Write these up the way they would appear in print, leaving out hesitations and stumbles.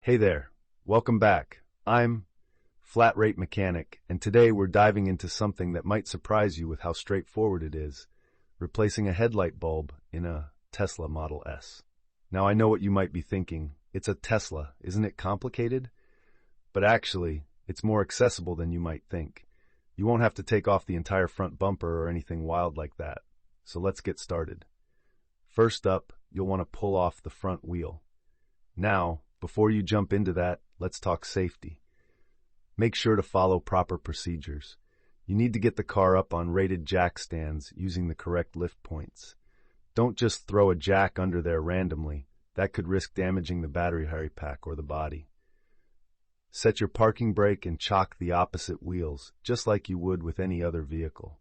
Hey there, welcome back. I'm Flat Rate Mechanic, and today we're diving into something that might surprise you with how straightforward it is, replacing a headlight bulb in a Tesla Model S. Now I know what you might be thinking, it's a Tesla, isn't it complicated? But actually, it's more accessible than you might think. You won't have to take off the entire front bumper or anything wild like that. So let's get started. First up, you'll want to pull off the front wheel. Now, before you jump into that, let's talk safety. Make sure to follow proper procedures. You need to get the car up on rated jack stands using the correct lift points. Don't just throw a jack under there randomly. That could risk damaging the battery pack or the body. Set your parking brake and chock the opposite wheels, just like you would with any other vehicle.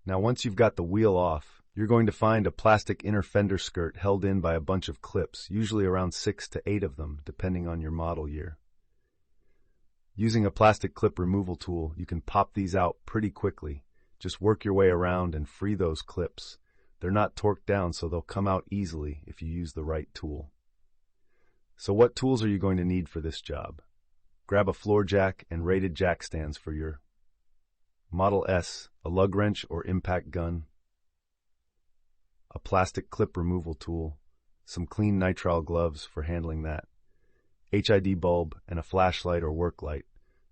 Now once you've got the wheel off, you're going to find a plastic inner fender skirt held in by a bunch of clips, usually around 6 to 8 of them, depending on your model year. Using a plastic clip removal tool, you can pop these out pretty quickly. Just work your way around and free those clips. They're not torqued down, so they'll come out easily if you use the right tool. So what tools are you going to need for this job? Grab a floor jack and rated jack stands for your Model S, a lug wrench or impact gun, a plastic clip removal tool, some clean nitrile gloves for handling that, HID bulb, and a flashlight or work light.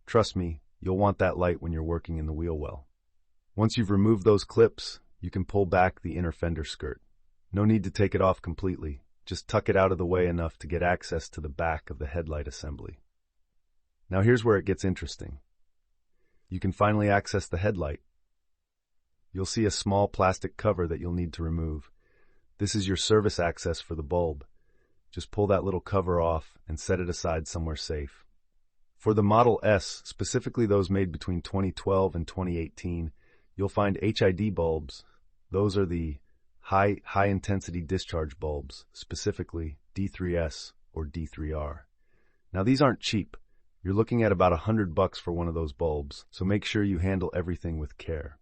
Trust me, you'll want that light when you're working in the wheel well. Once you've removed those clips, you can pull back the inner fender skirt. No need to take it off completely, just tuck it out of the way enough to get access to the back of the headlight assembly. Now here's where it gets interesting. You can finally access the headlight. You'll see a small plastic cover that you'll need to remove. This is your service access for the bulb. Just pull that little cover off and set it aside somewhere safe. For the Model S, specifically those made between 2012 and 2018, you'll find HID bulbs. Those are the high-intensity discharge bulbs, specifically D3S or D3R. Now these aren't cheap. You're looking at about $100 for one of those bulbs, so make sure you handle everything with care.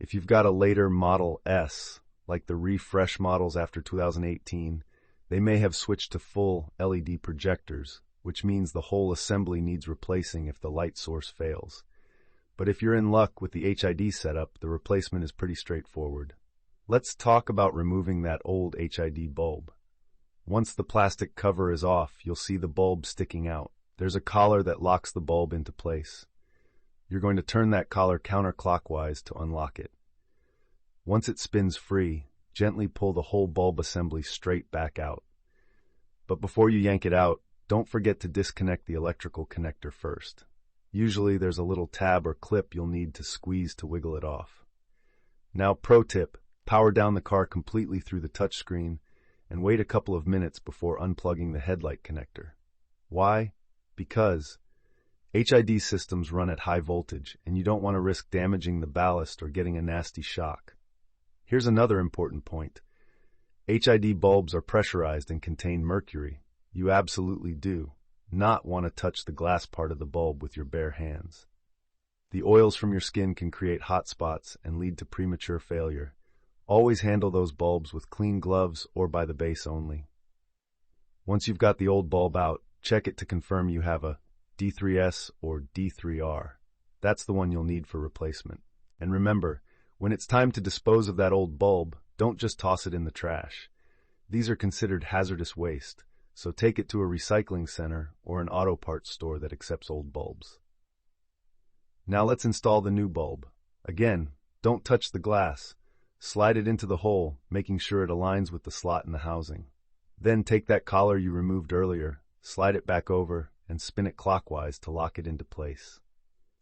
If you've got a later Model S, like the refresh models after 2018, they may have switched to full LED projectors, which means the whole assembly needs replacing if the light source fails. But if you're in luck with the HID setup, the replacement is pretty straightforward. Let's talk about removing that old HID bulb. Once the plastic cover is off, you'll see the bulb sticking out. There's a collar that locks the bulb into place. You're going to turn that collar counterclockwise to unlock it. Once it spins free, gently pull the whole bulb assembly straight back out. But before you yank it out, don't forget to disconnect the electrical connector first. Usually there's a little tab or clip you'll need to squeeze to wiggle it off. Now, pro tip, power down the car completely through the touchscreen and wait a couple of minutes before unplugging the headlight connector. Why? Because HID systems run at high voltage and you don't want to risk damaging the ballast or getting a nasty shock. Here's another important point. HID bulbs are pressurized and contain mercury. You absolutely do not want to touch the glass part of the bulb with your bare hands. The oils from your skin can create hot spots and lead to premature failure. Always handle those bulbs with clean gloves or by the base only. Once you've got the old bulb out, check it to confirm you have a D3S or D3R. That's the one you'll need for replacement. And remember, when it's time to dispose of that old bulb, don't just toss it in the trash. These are considered hazardous waste, so take it to a recycling center or an auto parts store that accepts old bulbs. Now let's install the new bulb. Again, don't touch the glass. Slide it into the hole, making sure it aligns with the slot in the housing. Then take that collar you removed earlier, slide it back over, and spin it clockwise to lock it into place.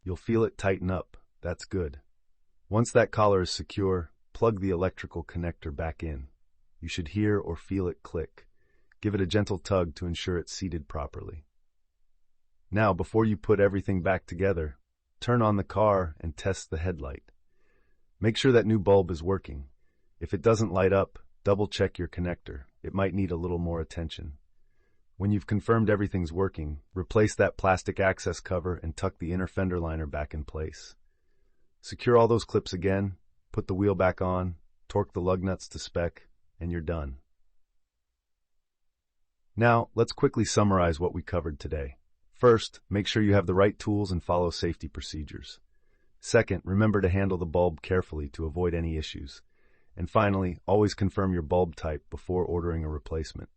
You'll feel it tighten up. That's good. Once that collar is secure, plug the electrical connector back in. You should hear or feel it click. Give it a gentle tug to ensure it's seated properly. Now, before you put everything back together, turn on the car and test the headlight. Make sure that new bulb is working. If it doesn't light up, double-check your connector. It might need a little more attention. When you've confirmed everything's working, replace that plastic access cover and tuck the inner fender liner back in place. Secure all those clips again, put the wheel back on, torque the lug nuts to spec, and you're done. Now, let's quickly summarize what we covered today. First, make sure you have the right tools and follow safety procedures. Second, remember to handle the bulb carefully to avoid any issues. And finally, always confirm your bulb type before ordering a replacement.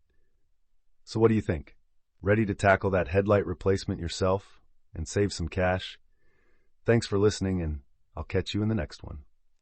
So what do you think? Ready to tackle that headlight replacement yourself and save some cash? Thanks for listening, and I'll catch you in the next one.